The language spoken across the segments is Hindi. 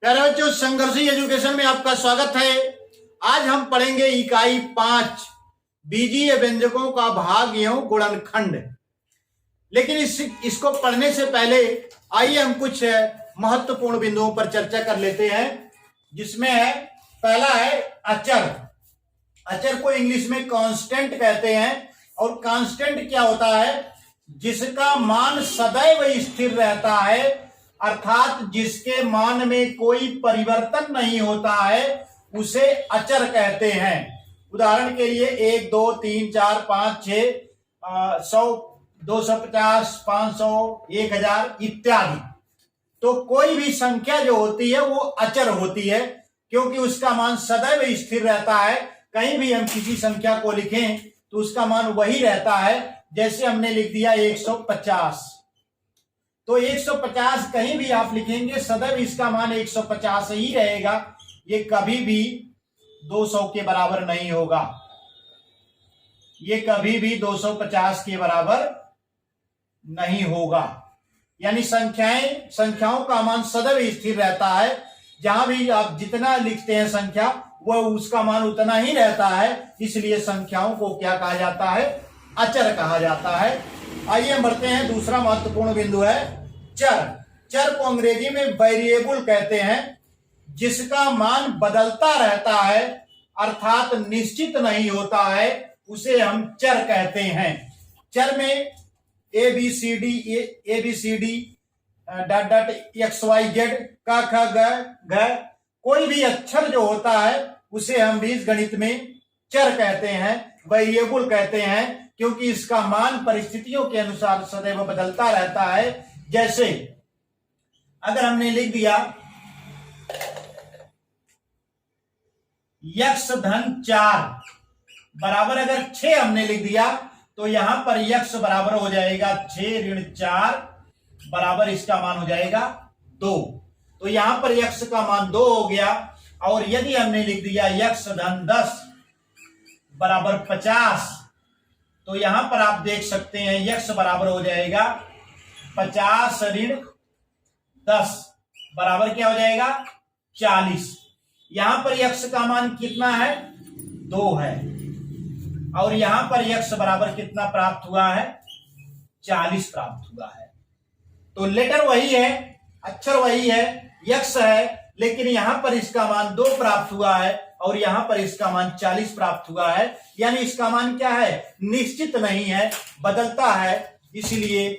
प्यारे बच्चों, संघर्षी एजुकेशन में आपका स्वागत है। आज हम पढ़ेंगे इकाई 5 बीजीय व्यंजकों का भाग एवं गुणनखंड। लेकिन इसको पढ़ने से पहले आइए हम कुछ महत्वपूर्ण बिंदुओं पर चर्चा कर लेते हैं, जिसमें है पहला है अचर। अचर को इंग्लिश में कांस्टेंट कहते हैं। और कांस्टेंट क्या होता है? जिसका मान सदैव स्थिर रहता है, अर्थात जिसके मान में कोई परिवर्तन नहीं होता है, उसे अचर कहते हैं। उदाहरण के लिए 1, 2, 3, 4, 5, 6, 100, 250, 500, 1000 इत्यादि। तो कोई भी संख्या जो होती है वो अचर होती है, क्योंकि उसका मान सदैव स्थिर रहता है। कहीं भी हम किसी संख्या को लिखें तो उसका मान वही रहता है। जैसे हमने लिख दिया 150, तो 150 कहीं भी आप लिखेंगे सदैव इसका मान 150 ही रहेगा। ये कभी भी 200 के बराबर नहीं होगा। ये कभी भी 250 के बराबर नहीं होगा। यानी संख्याओं का मान सदैव स्थिर रहता है। जहां भी आप जितना लिखते हैं संख्या, वह उसका मान उतना ही रहता है। इसलिए संख्याओं को क्या कहा जाता है? अचर कहा जाता है। आइए हम बढ़ते हैं। दूसरा महत्वपूर्ण बिंदु है चर। चर को अंग्रेजी में वेरिएबल कहते हैं। जिसका मान बदलता रहता है, अर्थात निश्चित नहीं होता है, उसे हम चर कहते हैं। चर में ABCD डॉट डॉट XYZ क ख ग घ कोई भी अक्षर जो होता है उसे हम बीजगणित में चर कहते हैं, वेरिएबल कहते हैं, क्योंकि इसका मान परिस्थितियों के अनुसार सदैव बदलता रहता है। जैसे अगर हमने लिख दिया x धन 4 बराबर अगर 6 हमने लिख दिया, तो यहां पर x बराबर हो जाएगा 6 ऋण 4 बराबर इसका मान हो जाएगा 2। तो यहां पर x का मान 2 हो गया। और यदि हमने लिख दिया x धन 10 बराबर 50, तो यहां पर आप देख सकते हैं x बराबर हो जाएगा 50 ऋण 10 बराबर क्या हो जाएगा? 40। यहां पर x का मान कितना है? 2 है। और यहां पर x बराबर कितना प्राप्त हुआ है? 40 प्राप्त हुआ है। तो लेटर वही है, अक्षर वही है, x है, लेकिन यहां पर इसका मान 2 प्राप्त हुआ है और यहां पर इसका मान 40 प्राप्त हुआ है। यानी इसका मान क्या है? निश्चित नहीं है, बदलता है। इसलिए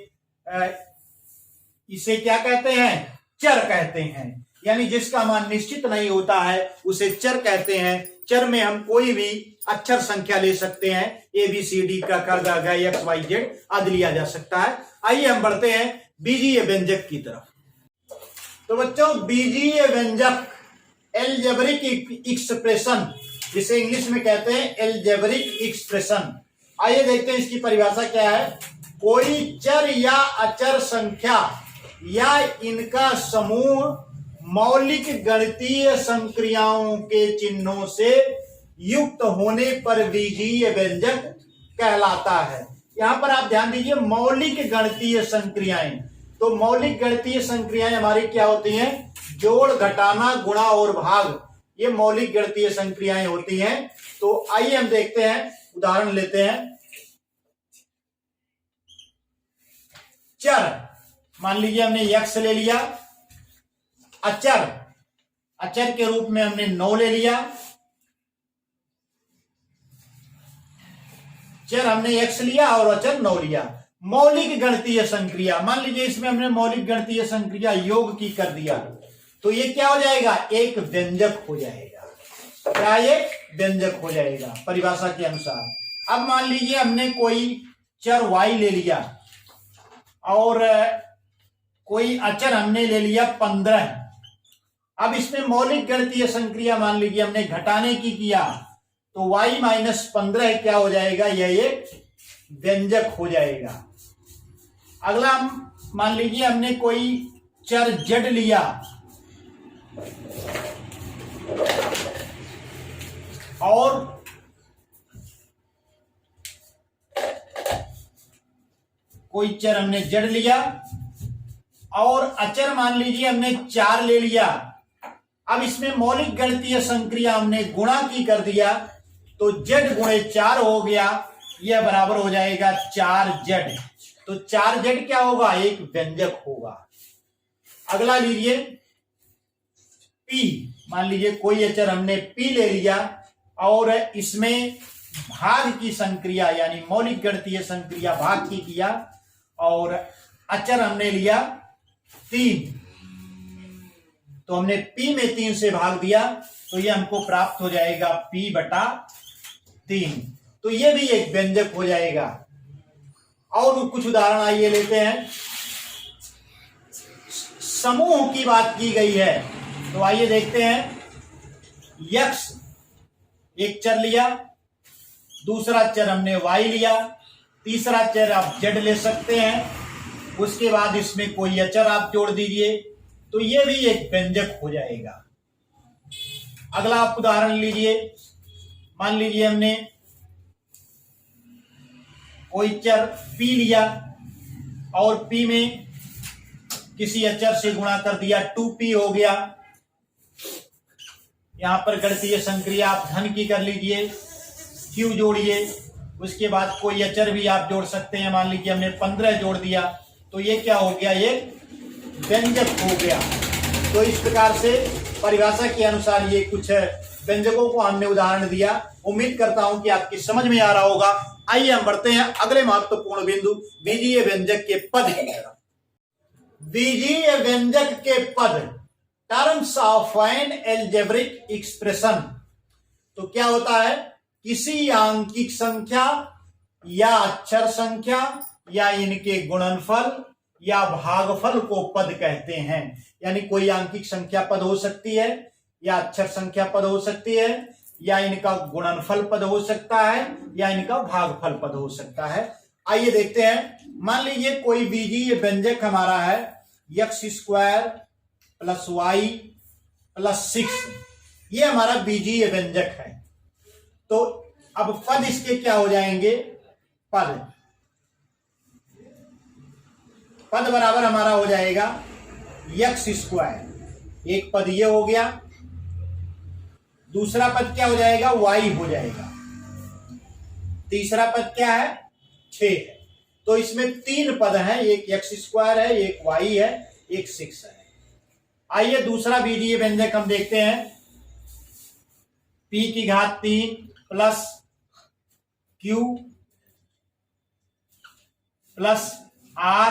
इसे क्या कहते हैं? चर कहते हैं। यानी जिसका मान निश्चित नहीं होता है उसे चर कहते हैं। चर में हम कोई भी अक्षर संख्या ले सकते हैं। ABCD का क ग घ XYZ आदि लिया जा सकता है। आइए हम बढ़ते हैं बीजीय व्यंजक की तरफ। तो बच्चों, बीजीय व्यंजक एल्जेब्रिक एक्सप्रेशन, जिसे इंग्लिश में कहते हैं एल्जेब्रिक एक्सप्रेशन। आइए देखते हैं इसकी परिभाषा क्या है। कोई चर या अचर संख्या या इनका समूह मौलिक गणितीय संक्रियाओं के चिन्हों से युक्त होने पर बीजीय व्यंजक कहलाता है। यहां पर आप ध्यान दीजिए, मौलिक गणितीय संक्रियाएं। तो मौलिक गणितीय संक्रियाएं हमारी क्या होती हैं? जोड़, घटाना, गुणा और भाग, ये मौलिक गणितीय संक्रियाएं होती हैं। तो आइए हम देखते हैं, उदाहरण लेते हैं। चर, मान लीजिए हमने x ले लिया। अचर के रूप में हमने 9 ले लिया। चर हमने x लिया और अचर 9 लिया। मौलिक गणितीय संक्रिया, मान लीजिए इसमें हमने मौलिक गणितीय संक्रिया योग की कर दिया, तो ये क्या हो जाएगा? एक व्यंजक हो जाएगा। क्या? ये व्यंजक हो जाएगा परिभाषा के अनुसार। अब मान लीजिए हमने कोई चर y ले लिया और कोई अचर हमने ले लिया 15। अब इसमें मौलिक गणितीय संक्रिया मान लीजिए हमने घटाने की किया, तो y माइनस 15 क्या हो जाएगा? यह एक व्यंजक हो जाएगा। अगला मान लीजिए हमने कोई चर z लिया और कोई चर हमने z लिया और अचर मान लीजिए हमने 4 ले लिया, अब इसमें मौलिक गणितीय संक्रिया हमने गुणा की कर दिया, तो z गुणे 4 हो गया, यह बराबर हो जाएगा 4z। तो 4z क्या होगा? एक व्यंजक होगा। अगला लीजिए p, मान लीजिए कोई अचर हमने p ले लिया और इसमें भाग की संक्रिया यानी मौलिक गणितीय संक्रिया भाग की किया और अचर हमने लिया 3, तो हमने p में 3 से भाग दिया, तो ये हमको प्राप्त हो जाएगा p/3। तो ये भी एक व्यंजक हो जाएगा। और कुछ उदाहरण आइए लेते हैं। समूह की बात की गई है, तो आइए देखते हैं। x एक चर लिया, दूसरा चर हमने y लिया, तीसरा चर आप z ले सकते हैं, उसके बाद इसमें कोई अचर आप जोड़ दीजिए, तो ये भी एक व्यंजक हो जाएगा। अगला आप उदाहरण लीजिए। मान लीजिए हमने कोई चर p लिया और p में किसी अचर से गुणा कर दिया, 2p हो गया। यहां पर गणितीय संक्रिया आप धन की कर लीजिए, q जोड़िए, उसके बाद कोई अचर भी आप जोड़ सकते हैं। मान लीजिए हमने 15 जोड़ दिया, तो ये क्या हो गया? ये व्यंजक हो गया। तो इस प्रकार से परिभाषा के अनुसार ये कुछ व्यंजकों को हमने उदाहरण दिया। उम्मीद करता हूं कि आपकी समझ में आ रहा होगा। आइए हम बढ़ते हैं अगले महत्वपूर्ण बिंदु बीजीय व्यंजक के पद की तरफ। बीजीय व्यंजक के पद, terms of an algebraic expression. तो क्या होता है? किसी आंकिक संख्या या अक्षर संख्या या इनके गुणनफल या भागफल को पद कहते हैं। यानी कोई आंकिक संख्या पद हो सकती है, या अक्षर संख्या पद हो सकती है, या इनका गुणनफल पद हो सकता है, या इनका भागफल पद हो सकता है। आइए देखते हैं। मान लीजिए कोई बीजीय व्यंजक हमारा है x² + y + 6, ये हमारा बीजीय व्यंजक है। तो अब पद इसके क्या हो जाएंगे? पद बराबर हमारा हो जाएगा x²। एक पद ये हो गया, दूसरा पद क्या हो जाएगा? y हो जाएगा। तीसरा पद क्या है? 6 है। तो इसमें 3 पद हैं, एक x² है, एक y है, एक 6 है। आइए दूसरा बीजीय व्यंजक हम देखते हैं। p³ plus q plus r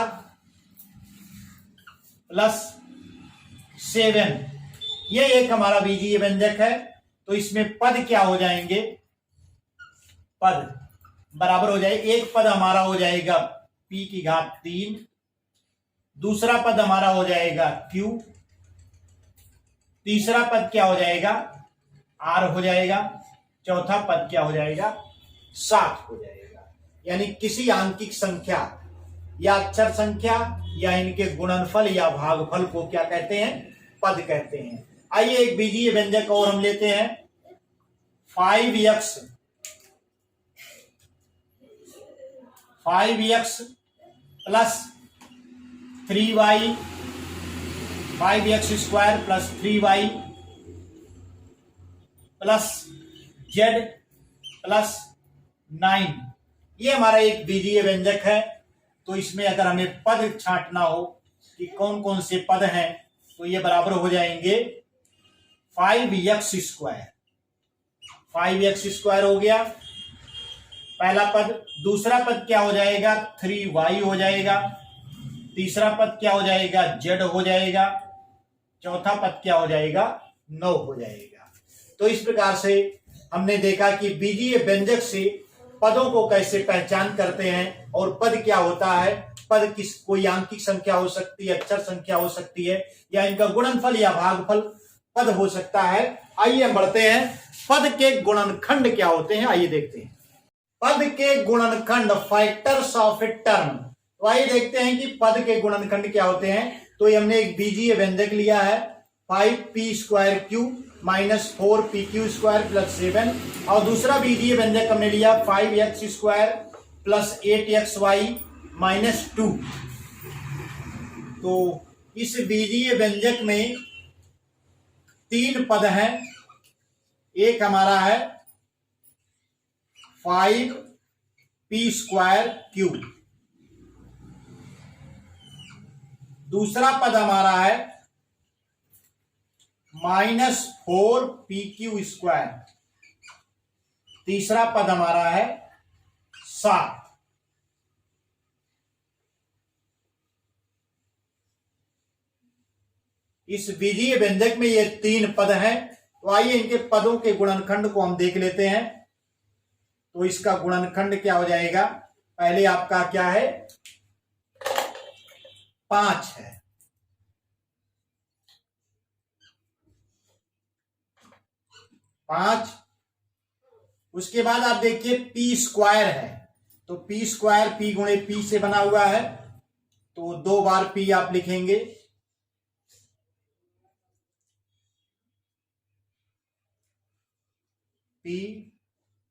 plus 7, ये एक हमारा बीजीय व्यंजक है। तो इसमें पद क्या हो जाएंगे? पद बराबर हो जाए, एक पद हमारा हो जाएगा p³, दूसरा पद हमारा हो जाएगा q, तीसरा पद क्या हो जाएगा? r हो जाएगा, चौथा पद क्या हो जाएगा? 7 हो जाएगा। यानी किसी आंकिक संख्या या अक्षर संख्या या इनके गुणनफल या भागफल को क्या कहते हैं? पद कहते हैं। आइए एक बीजीय व्यंजक और हम लेते हैं। 5x plus 3y, 5x² plus 3y plus z plus 9, ये हमारा एक बीजीय व्यंजक है। तो इसमें अगर हमें पद छांटना हो कि कौन कौन से पद हैं, तो ये बराबर हो जाएंगे 5x²। 5x² हो गया पहला पद, दूसरा पद क्या हो जाएगा? 3y हो जाएगा, तीसरा पद क्या हो जाएगा? z हो जाएगा, चौथा पद क्या हो जाएगा? 9 हो जाएगा। तो इस प्रकार से हमने देखा कि बीजीय व्यंजक से पदों को कैसे पहचान करते हैं और पद क्या होता है। पद किस कोई आंकिक संख्या हो सकती है, अक्षर संख्या हो सकती है, या इनका गुणनफल या भागफल पद हो सकता है। आइए हम बढ़ते हैं। पद के गुणनखंड क्या होते हैं, आइए देखते हैं। पद के गुणनखंड, फैक्टर्स ऑफ ए टर्म। तो आइए देखते हैं कि पद के गुणनखंड क्या होते हैं। तो ये हमने एक बीजीय व्यंजक लिया है 5p² माइनस 4pq² प्लस 7, और दूसरा बीजीय व्यंजक हमने लिया 5x² प्लस 8xy माइनस 2। तो इस बीजीय व्यंजक में तीन पद हैं। एक हमारा है 5p²Q, दूसरा पद हमारा है -4pq², तीसरा पद हमारा है 7। इस बीजीय व्यंजक में ये तीन पद हैं। तो आइए इनके पदों के गुणनखंड को हम देख लेते हैं। तो इसका गुणनखंड क्या हो जाएगा, पहले आपका क्या है 5 है, 5। उसके बाद आप देखिए p² है, तो p² p गुणे p से बना हुआ है, तो 2 बार p आप लिखेंगे। p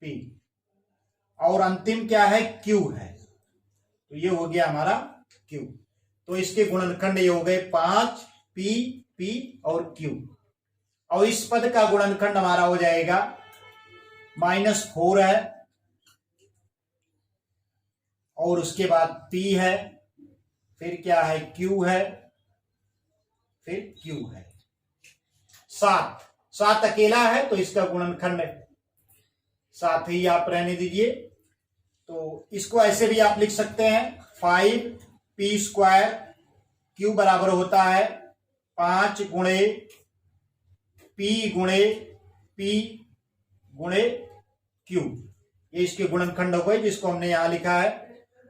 p और अंतिम क्या है q है, तो ये हो गया हमारा q। तो इसके गुणनखंड ये हो गए 5 p p और q। और इस पद का गुणनखंड हमारा हो जाएगा -4 है, और उसके बाद p है, फिर क्या है q है, फिर q है। 7 अकेला है, तो इसका गुणनखंड 7 ही आप रहने दीजिए। तो इसको ऐसे भी आप लिख सकते हैं 5p² q बराबर होता है 5 गुणे p गुणे p गुणे q। ये इसके गुणनखंड हो गए जिसको हमने यहां लिखा है।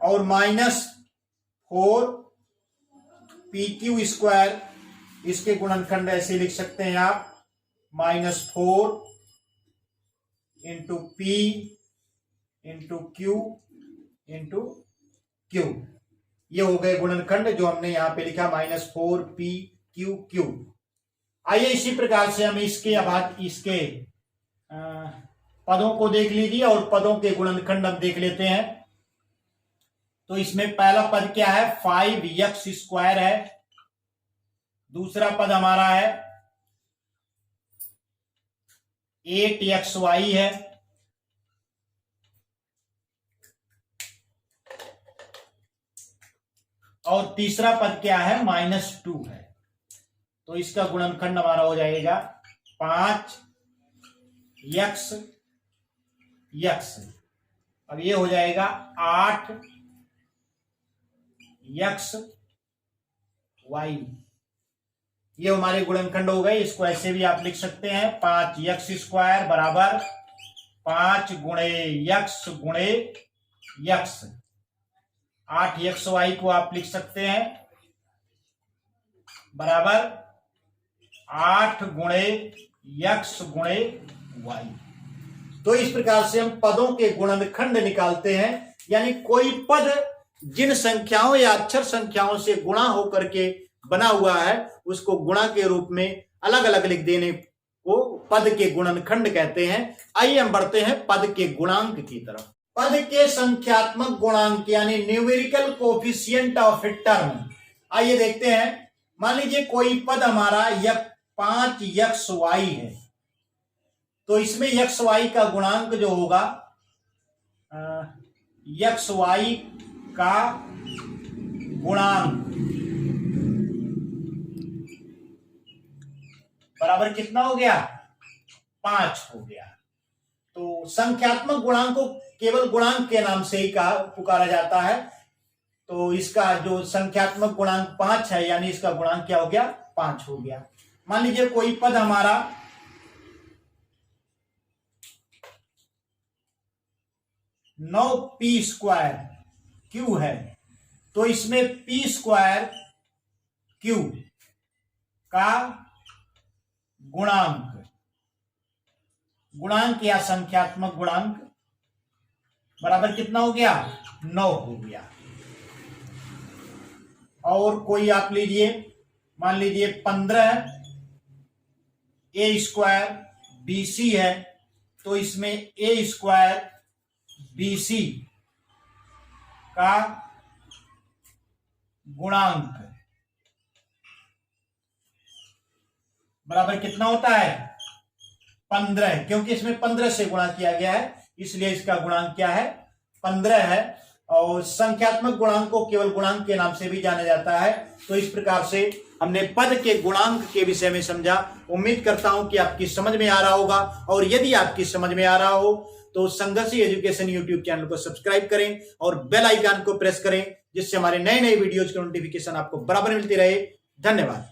और -4pq², इसके गुणनखंड ऐसे लिख सकते हैं आप -4 into p into q into q। ये हो गए गुणनखंड जो हमने यहां पे लिखा -4pq। आइए इसी प्रकार से हम इसके पदों को देख लीजिए और पदों के गुणनखंड हम देख लेते हैं। तो इसमें पहला पद क्या है 5x² है, दूसरा पद हमारा है 8xy है, और तीसरा पद क्या है -2 है। तो इसका गुणनखंड हमारा हो जाएगा 5x। अब ये हो जाएगा 8xy। ये हमारे गुणनखंड हो गए। इसको ऐसे भी आप लिख सकते हैं 5x² बराबर 5 गुणे x गुणे x। 8xy को आप लिख सकते हैं बराबर 8 गुणे x गुणे y। तो इस प्रकार से हम पदों के गुणनखंड निकालते हैं, यानी कोई पद जिन संख्याओं या अक्षर संख्याओं से गुणा होकर के बना हुआ है उसको गुणा के रूप में अलग अलग लिख देने को पद के गुणनखंड कहते हैं। आइए हम बढ़ते हैं पद के गुणांक की तरफ। पद के संख्यात्मक गुणांक यानी numerical coefficient of a term. आइए देखते हैं। मान लीजिए कोई पद हमारा 5xy है, तो इसमें xy का गुणांक जो होगा xy का गुणांक बराबर कितना हो गया 5 हो गया। तो संख्यात्मक गुणांक को केवल गुणांक के नाम से ही पुकारा जाता है। तो इसका जो संख्यात्मक गुणांक 5 है, यानी इसका गुणांक क्या हो गया 5 हो गया। मान लीजिए कोई पद हमारा 9p²Q है, तो इसमें p² Q का गुणांक या संख्यात्मक गुणांक बराबर कितना हो गया 9 हो गया। और कोई आप लीजिए, मान लीजिए 15a² BC है, तो इसमें a² BC का गुणांक बराबर कितना होता है 15, क्योंकि इसमें 15 से गुणा किया गया है इसलिए इसका गुणांक क्या है 15 है। और संख्यात्मक गुणांक को केवल गुणांक के नाम से भी जाना जाता है। तो इस प्रकार से हमने पद के गुणांक के विषय में समझा। उम्मीद करता हूं कि आपकी समझ में आ रहा होगा, और यदि आपकी समझ में आ रहा हो तो संघर्षी एजुकेशन यूट्यूब चैनल को सब्सक्राइब करें और बेल आइकन को प्रेस करें, जिससे हमारे नए नए वीडियोज की नोटिफिकेशन आपको बराबर मिलती रहे। धन्यवाद।